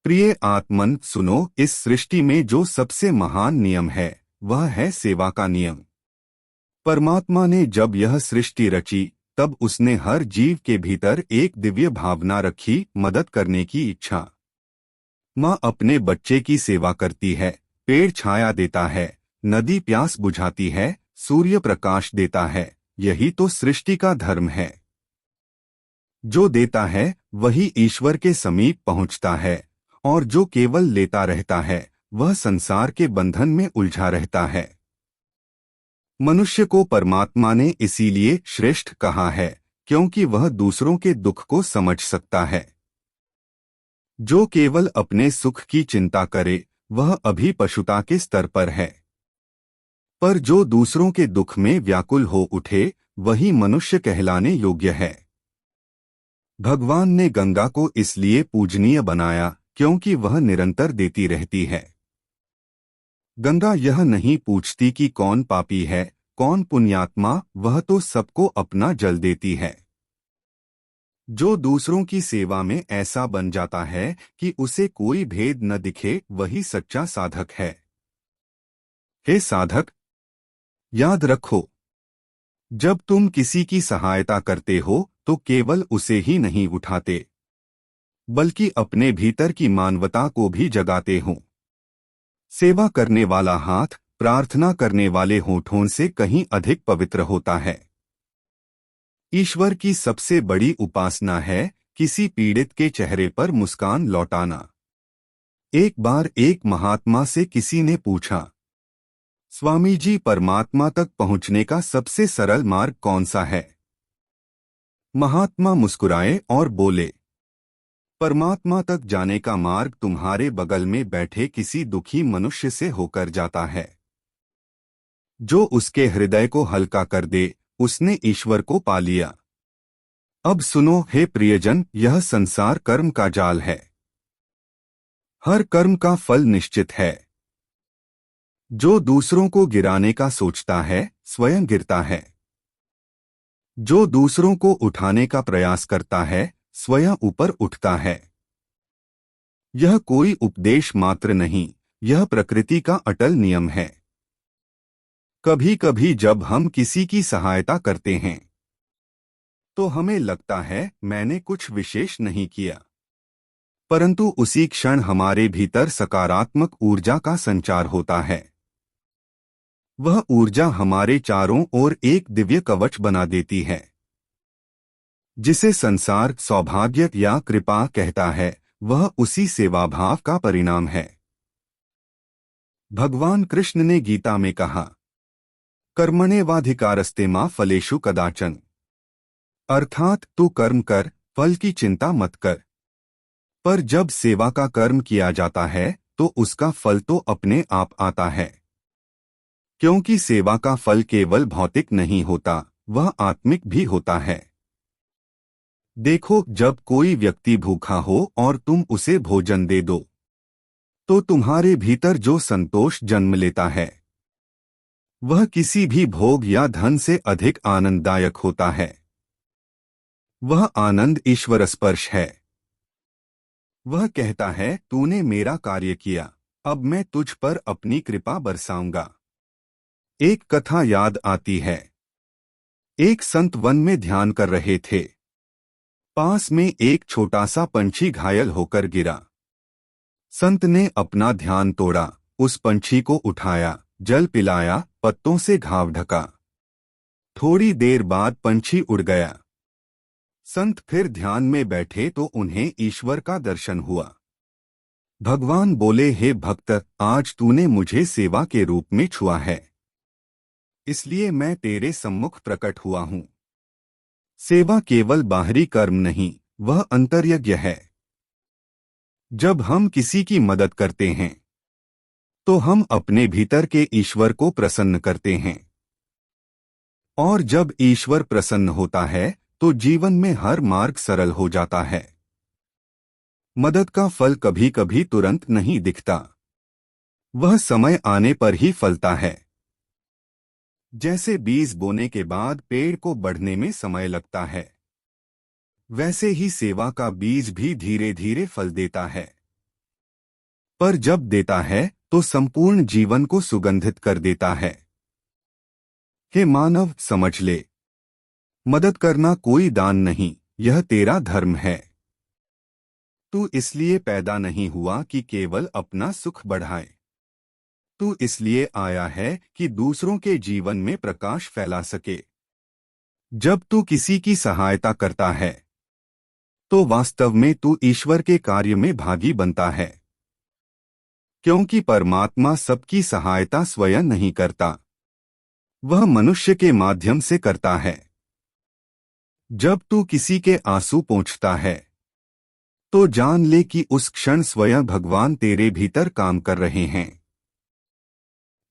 प्रिय आत्मन सुनो, इस सृष्टि में जो सबसे महान नियम है वह है सेवा का नियम। परमात्मा ने जब यह सृष्टि रची तब उसने हर जीव के भीतर एक दिव्य भावना रखी, मदद करने की इच्छा। माँ अपने बच्चे की सेवा करती है, पेड़ छाया देता है, नदी प्यास बुझाती है, सूर्य प्रकाश देता है। यही तो सृष्टि का धर्म है। जो देता है वही ईश्वर के समीप पहुंचता है, और जो केवल लेता रहता है वह संसार के बंधन में उलझा रहता है। मनुष्य को परमात्मा ने इसीलिए श्रेष्ठ कहा है क्योंकि वह दूसरों के दुख को समझ सकता है। जो केवल अपने सुख की चिंता करे वह अभी पशुता के स्तर पर है, पर जो दूसरों के दुख में व्याकुल हो उठे वही मनुष्य कहलाने योग्य है। भगवान ने गंगा को इसलिए पूजनीय बनाया क्योंकि वह निरंतर देती रहती है। गंगा यह नहीं पूछती कि कौन पापी है कौन पुण्यात्मा, वह तो सबको अपना जल देती है। जो दूसरों की सेवा में ऐसा बन जाता है कि उसे कोई भेद न दिखे वही सच्चा साधक है। हे साधक, याद रखो, जब तुम किसी की सहायता करते हो तो केवल उसे ही नहीं उठाते बल्कि अपने भीतर की मानवता को भी जगाते हो। सेवा करने वाला हाथ प्रार्थना करने वाले होठों से कहीं अधिक पवित्र होता है। ईश्वर की सबसे बड़ी उपासना है किसी पीड़ित के चेहरे पर मुस्कान लौटाना। एक बार एक महात्मा से किसी ने पूछा, स्वामी जी, परमात्मा तक पहुंचने का सबसे सरल मार्ग कौन सा है? महात्मा मुस्कुराए और बोले, परमात्मा तक जाने का मार्ग तुम्हारे बगल में बैठे किसी दुखी मनुष्य से होकर जाता है। जो उसके हृदय को हल्का कर दे उसने ईश्वर को पा लिया। अब सुनो हे प्रियजन, यह संसार कर्म का जाल है। हर कर्म का फल निश्चित है। जो दूसरों को गिराने का सोचता है स्वयं गिरता है। जो दूसरों को उठाने का प्रयास करता है स्वयं ऊपर उठता है। यह कोई उपदेश मात्र नहीं, यह प्रकृति का अटल नियम है। कभी कभी जब हम किसी की सहायता करते हैं तो हमें लगता है मैंने कुछ विशेष नहीं किया, परंतु उसी क्षण हमारे भीतर सकारात्मक ऊर्जा का संचार होता है। वह ऊर्जा हमारे चारों ओर एक दिव्य कवच बना देती है, जिसे संसार सौभाग्य या कृपा कहता है। वह उसी सेवा भाव का परिणाम है। भगवान कृष्ण ने गीता में कहा, कर्मण्येवाधिकारस्ते मा फलेषु कदाचन, अर्थात तू कर्म कर, फल की चिंता मत कर। पर जब सेवा का कर्म किया जाता है तो उसका फल तो अपने आप आता है, क्योंकि सेवा का फल केवल भौतिक नहीं होता, वह आत्मिक भी होता है। देखो, जब कोई व्यक्ति भूखा हो और तुम उसे भोजन दे दो तो तुम्हारे भीतर जो संतोष जन्म लेता है वह किसी भी भोग या धन से अधिक आनंददायक होता है। वह आनंद ईश्वर स्पर्श है। वह कहता है, तूने मेरा कार्य किया, अब मैं तुझ पर अपनी कृपा बरसाऊंगा। एक कथा याद आती है। एक संत वन में ध्यान कर रहे थे। पास में एक छोटा सा पंछी घायल होकर गिरा। संत ने अपना ध्यान तोड़ा, उस पंछी को उठाया, जल पिलाया, पत्तों से घाव ढका। थोड़ी देर बाद पंछी उड़ गया। संत फिर ध्यान में बैठे तो उन्हें ईश्वर का दर्शन हुआ। भगवान बोले, हे भक्त, आज तूने मुझे सेवा के रूप में छुआ है, इसलिए मैं तेरे सम्मुख प्रकट हुआ हूं। सेवा केवल बाहरी कर्म नहीं, वह अंतर्यज्ञ है। जब हम किसी की मदद करते हैं तो हम अपने भीतर के ईश्वर को प्रसन्न करते हैं, और जब ईश्वर प्रसन्न होता है तो जीवन में हर मार्ग सरल हो जाता है। मदद का फल कभी कभी तुरंत नहीं दिखता, वह समय आने पर ही फलता है। जैसे बीज बोने के बाद पेड़ को बढ़ने में समय लगता है, वैसे ही सेवा का बीज भी धीरे धीरे फल देता है। पर जब देता है तो संपूर्ण जीवन को सुगंधित कर देता है। हे मानव, समझ ले, मदद करना कोई दान नहीं, यह तेरा धर्म है। तू इसलिए पैदा नहीं हुआ कि केवल अपना सुख बढ़ाए। तू इसलिए आया है कि दूसरों के जीवन में प्रकाश फैला सके। जब तू किसी की सहायता करता है तो वास्तव में तू ईश्वर के कार्य में भागी बनता है, क्योंकि परमात्मा सबकी सहायता स्वयं नहीं करता, वह मनुष्य के माध्यम से करता है। जब तू किसी के आंसू पोंछता है तो जान ले कि उस क्षण स्वयं भगवान तेरे भीतर काम कर रहे हैं।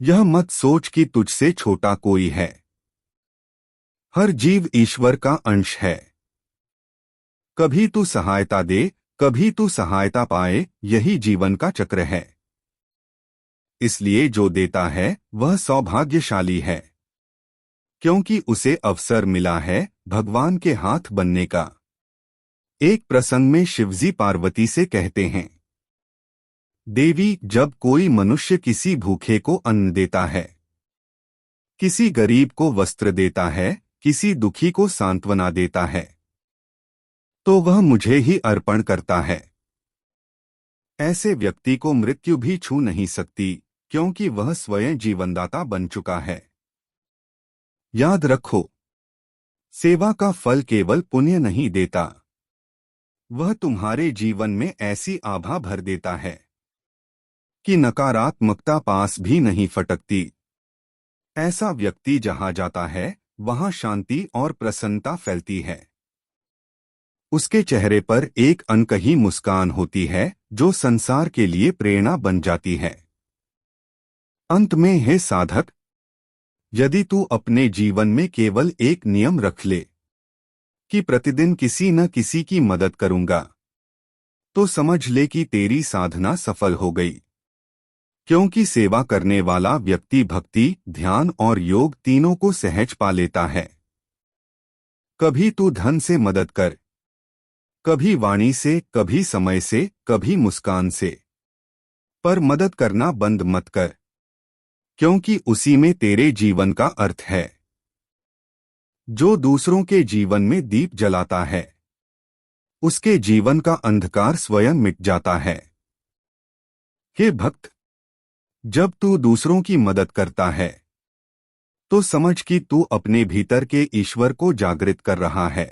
यह मत सोच कि तुझसे छोटा कोई है। हर जीव ईश्वर का अंश है। कभी तू सहायता दे, कभी तू सहायता पाए, यही जीवन का चक्र है। इसलिए जो देता है वह सौभाग्यशाली है, क्योंकि उसे अवसर मिला है भगवान के हाथ बनने का। एक प्रसंग में शिवजी पार्वती से कहते हैं, देवी, जब कोई मनुष्य किसी भूखे को अन्न देता है, किसी गरीब को वस्त्र देता है, किसी दुखी को सांत्वना देता है, तो वह मुझे ही अर्पण करता है। ऐसे व्यक्ति को मृत्यु भी छू नहीं सकती, क्योंकि वह स्वयं जीवनदाता बन चुका है। याद रखो, सेवा का फल केवल पुण्य नहीं देता, वह तुम्हारे जीवन में ऐसी आभा भर देता है कि नकारात्मकता पास भी नहीं फटकती। ऐसा व्यक्ति जहां जाता है वहां शांति और प्रसन्नता फैलती है। उसके चेहरे पर एक अनकही मुस्कान होती है जो संसार के लिए प्रेरणा बन जाती है। अंत में, हे साधक, यदि तू अपने जीवन में केवल एक नियम रख ले कि प्रतिदिन किसी न किसी की मदद करूंगा, तो समझ ले कि तेरी साधना सफल हो गई। क्योंकि सेवा करने वाला व्यक्ति भक्ति, ध्यान और योग तीनों को सहज पा लेता है। कभी तू धन से मदद कर, कभी वाणी से, कभी समय से, कभी मुस्कान से, पर मदद करना बंद मत कर, क्योंकि उसी में तेरे जीवन का अर्थ है। जो दूसरों के जीवन में दीप जलाता है, उसके जीवन का अंधकार स्वयं मिट जाता है। हे भक्त, जब तू दूसरों की मदद करता है तो समझ कि तू अपने भीतर के ईश्वर को जागृत कर रहा है।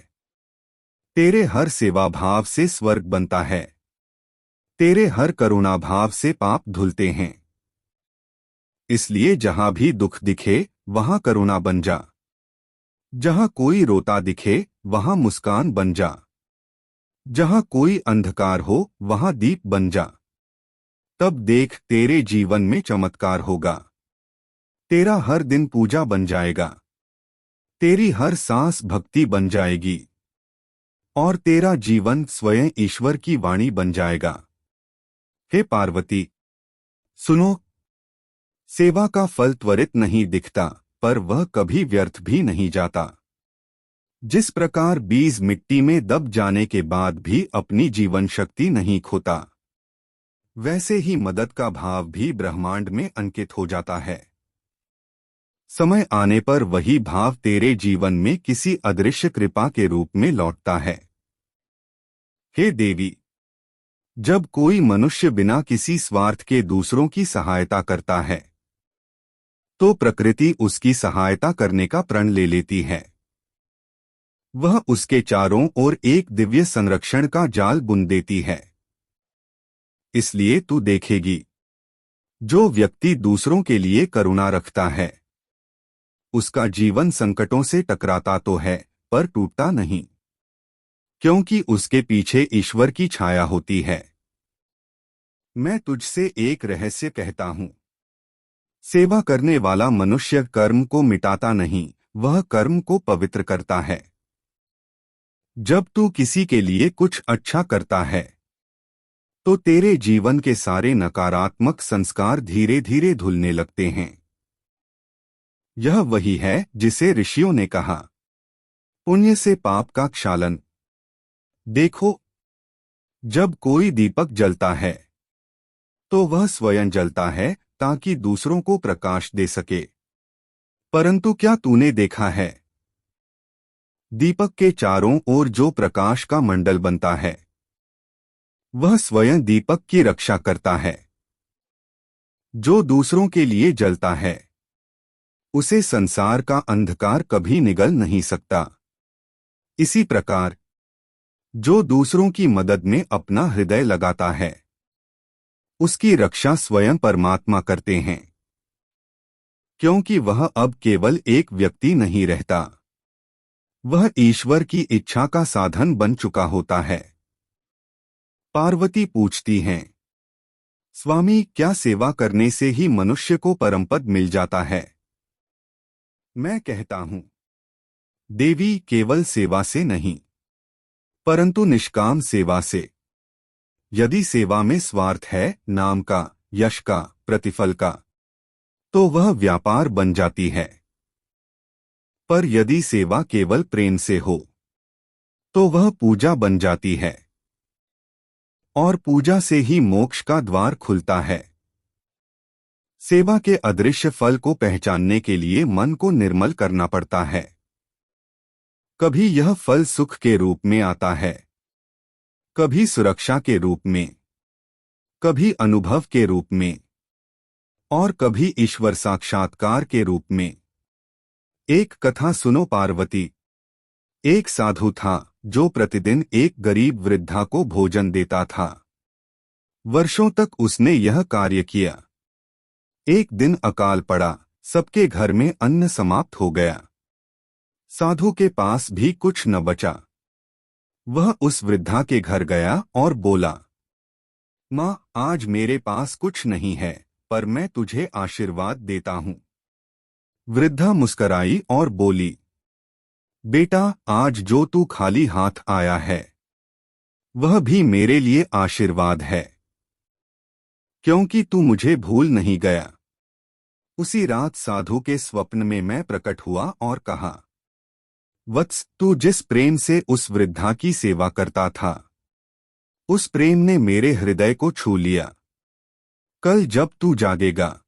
तेरे हर सेवा भाव से स्वर्ग बनता है, तेरे हर करुणा भाव से पाप धुलते हैं। इसलिए जहां भी दुख दिखे वहां करुणा बन जा, जहां कोई रोता दिखे वहां मुस्कान बन जा, जहां कोई अंधकार हो वहां दीप बन जा। तब देख, तेरे जीवन में चमत्कार होगा। तेरा हर दिन पूजा बन जाएगा, तेरी हर सांस भक्ति बन जाएगी और तेरा जीवन स्वयं ईश्वर की वाणी बन जाएगा। हे पार्वती, सुनो, सेवा का फल त्वरित नहीं दिखता, पर वह कभी व्यर्थ भी नहीं जाता। जिस प्रकार बीज मिट्टी में दब जाने के बाद भी अपनी जीवन शक्ति नहीं खोता, वैसे ही मदद का भाव भी ब्रह्मांड में अंकित हो जाता है। समय आने पर वही भाव तेरे जीवन में किसी अदृश्य कृपा के रूप में लौटता है। हे देवी, जब कोई मनुष्य बिना किसी स्वार्थ के दूसरों की सहायता करता है तो प्रकृति उसकी सहायता करने का प्रण ले लेती है। वह उसके चारों ओर एक दिव्य संरक्षण का जाल बुन देती है। इसलिए तू देखेगी, जो व्यक्ति दूसरों के लिए करुणा रखता है उसका जीवन संकटों से टकराता तो है पर टूटता नहीं, क्योंकि उसके पीछे ईश्वर की छाया होती है। मैं तुझसे एक रहस्य कहता हूं, सेवा करने वाला मनुष्य कर्म को मिटाता नहीं, वह कर्म को पवित्र करता है। जब तू किसी के लिए कुछ अच्छा करता है तो तेरे जीवन के सारे नकारात्मक संस्कार धीरे धीरे धुलने लगते हैं। यह वही है जिसे ऋषियों ने कहा, पुण्य से पाप का क्षालन। देखो, जब कोई दीपक जलता है तो वह स्वयं जलता है ताकि दूसरों को प्रकाश दे सके। परंतु क्या तूने देखा है, दीपक के चारों ओर जो प्रकाश का मंडल बनता है, वह स्वयं दीपक की रक्षा करता है। जो दूसरों के लिए जलता है, उसे संसार का अंधकार कभी निगल नहीं सकता। इसी प्रकार जो दूसरों की मदद में अपना हृदय लगाता है, उसकी रक्षा स्वयं परमात्मा करते हैं, क्योंकि वह अब केवल एक व्यक्ति नहीं रहता, वह ईश्वर की इच्छा का साधन बन चुका होता है। पार्वती पूछती हैं, स्वामी, क्या सेवा करने से ही मनुष्य को परमपद मिल जाता है? मैं कहता हूं, देवी, केवल सेवा से नहीं, परंतु निष्काम सेवा से। यदि सेवा में स्वार्थ है, नाम का, यश का, प्रतिफल का, तो वह व्यापार बन जाती है। पर यदि सेवा केवल प्रेम से हो, तो वह पूजा बन जाती है, और पूजा से ही मोक्ष का द्वार खुलता है। सेवा के अदृश्य फल को पहचानने के लिए मन को निर्मल करना पड़ता है। कभी यह फल सुख के रूप में आता है, कभी सुरक्षा के रूप में, कभी अनुभव के रूप में, और कभी ईश्वर साक्षात्कार के रूप में। एक कथा सुनो पार्वती। एक साधु था जो प्रतिदिन एक गरीब वृद्धा को भोजन देता था। वर्षों तक उसने यह कार्य किया। एक दिन अकाल पड़ा, सबके घर में अन्न समाप्त हो गया। साधु के पास भी कुछ न बचा। वह उस वृद्धा के घर गया और बोला, माँ, आज मेरे पास कुछ नहीं है, पर मैं तुझे आशीर्वाद देता हूँ। वृद्धा मुस्कराई और बोली, बेटा, आज जो तू खाली हाथ आया है, वह भी मेरे लिए आशीर्वाद है, क्योंकि तू मुझे भूल नहीं गया। उसी रात साधु के स्वप्न में मैं प्रकट हुआ और कहा, वत्स, तू जिस प्रेम से उस वृद्धा की सेवा करता था, उस प्रेम ने मेरे हृदय को छू लिया। कल जब तू जागेगा,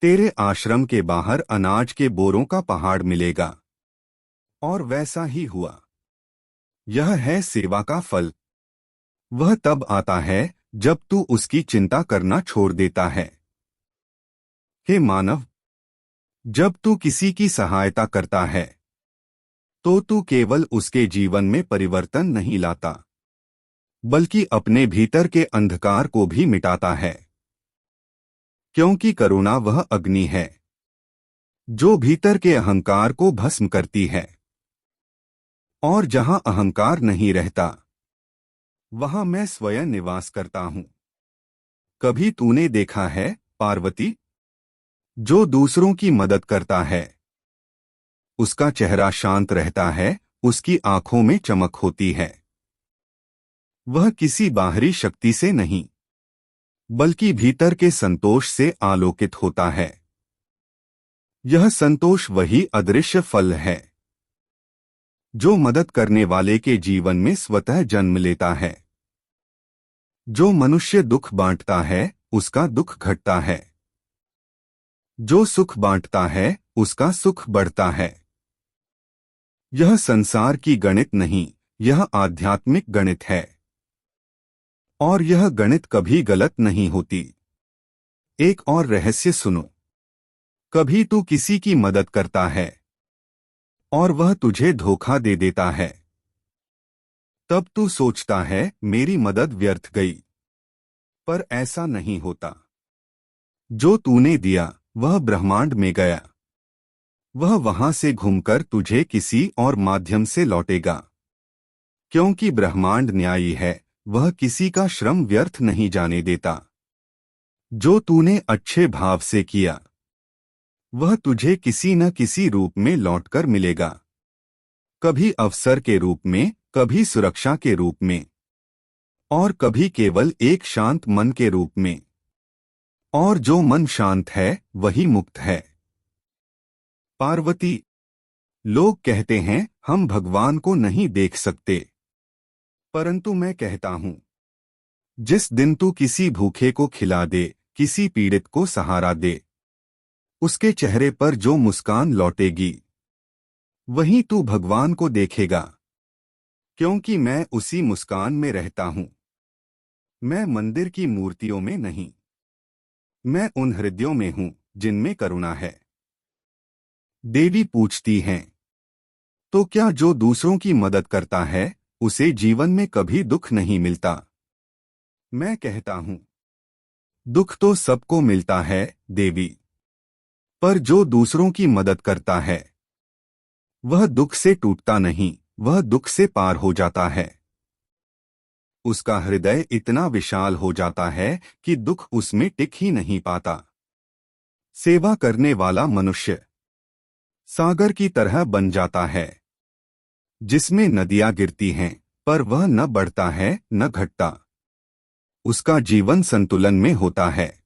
तेरे आश्रम के बाहर अनाज के बोरों का पहाड़ मिलेगा। और वैसा ही हुआ। यह है सेवा का फल। वह तब आता है जब तू उसकी चिंता करना छोड़ देता है। हे मानव, जब तू किसी की सहायता करता है, तो तू केवल उसके जीवन में परिवर्तन नहीं लाता, बल्कि अपने भीतर के अंधकार को भी मिटाता है। क्योंकि करुणा वह अग्नि है जो भीतर के अहंकार को भस्म करती है। और जहां अहंकार नहीं रहता, वहां मैं स्वयं निवास करता हूं। कभी तूने देखा है, पार्वती, जो दूसरों की मदद करता है, उसका चेहरा शांत रहता है, उसकी आंखों में चमक होती है। वह किसी बाहरी शक्ति से नहीं, बल्कि भीतर के संतोष से आलोकित होता है। यह संतोष वही अदृश्य फल है जो मदद करने वाले के जीवन में स्वतः जन्म लेता है। जो मनुष्य दुख बांटता है, उसका दुख घटता है। जो सुख बांटता है, उसका सुख बढ़ता है। यह संसार की गणित नहीं, यह आध्यात्मिक गणित है। और यह गणित कभी गलत नहीं होती। एक और रहस्य सुनो। कभी तू किसी की मदद करता है और वह तुझे धोखा दे देता है, तब तू सोचता है, मेरी मदद व्यर्थ गई। पर ऐसा नहीं होता। जो तूने दिया, वह ब्रह्मांड में गया। वह वहां से घूमकर तुझे किसी और माध्यम से लौटेगा। क्योंकि ब्रह्मांड न्यायी है, वह किसी का श्रम व्यर्थ नहीं जाने देता। जो तूने अच्छे भाव से किया, वह तुझे किसी न किसी रूप में लौटकर मिलेगा। कभी अवसर के रूप में, कभी सुरक्षा के रूप में, और कभी केवल एक शांत मन के रूप में। और जो मन शांत है, वही मुक्त है। पार्वती, लोग कहते हैं हम भगवान को नहीं देख सकते, परंतु मैं कहता हूं, जिस दिन तू किसी भूखे को खिला दे, किसी पीड़ित को सहारा दे, उसके चेहरे पर जो मुस्कान लौटेगी, वहीं तू भगवान को देखेगा। क्योंकि मैं उसी मुस्कान में रहता हूं। मैं मंदिर की मूर्तियों में नहीं, मैं उन हृदयों में हूं जिनमें करुणा है। देवी पूछती हैं, तो क्या जो दूसरों की मदद करता है उसे जीवन में कभी दुख नहीं मिलता? मैं कहता हूं, दुख तो सबको मिलता है देवी, पर जो दूसरों की मदद करता है वह दुख से टूटता नहीं, वह दुख से पार हो जाता है। उसका हृदय इतना विशाल हो जाता है कि दुख उसमें टिक ही नहीं पाता। सेवा करने वाला मनुष्य सागर की तरह बन जाता है, जिसमें नदियां गिरती हैं पर वह न बढ़ता है न घटता। उसका जीवन संतुलन में होता है,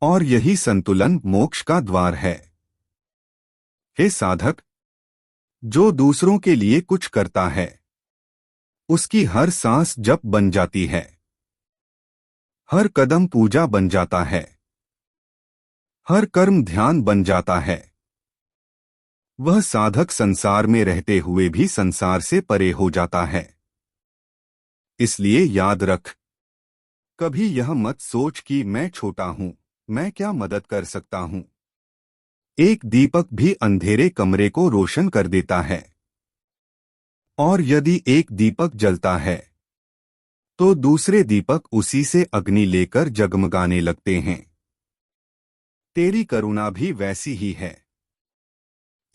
और यही संतुलन मोक्ष का द्वार है। हे साधक, जो दूसरों के लिए कुछ करता है उसकी हर सांस जप बन जाती है, हर कदम पूजा बन जाता है, हर कर्म ध्यान बन जाता है। वह साधक संसार में रहते हुए भी संसार से परे हो जाता है। इसलिए याद रख, कभी यह मत सोच कि मैं छोटा हूं, मैं क्या मदद कर सकता हूं। एक दीपक भी अंधेरे कमरे को रोशन कर देता है, और यदि एक दीपक जलता है तो दूसरे दीपक उसी से अग्नि लेकर जगमगाने लगते हैं। तेरी करुणा भी वैसी ही है।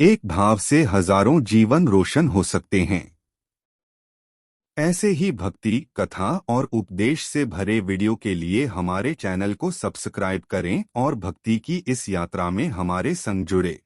एक भाव से हजारों जीवन रोशन हो सकते हैं। ऐसे ही भक्ति, कथा और उपदेश से भरे वीडियो के लिए हमारे चैनल को सब्सक्राइब करें और भक्ति की इस यात्रा में हमारे संग जुड़े।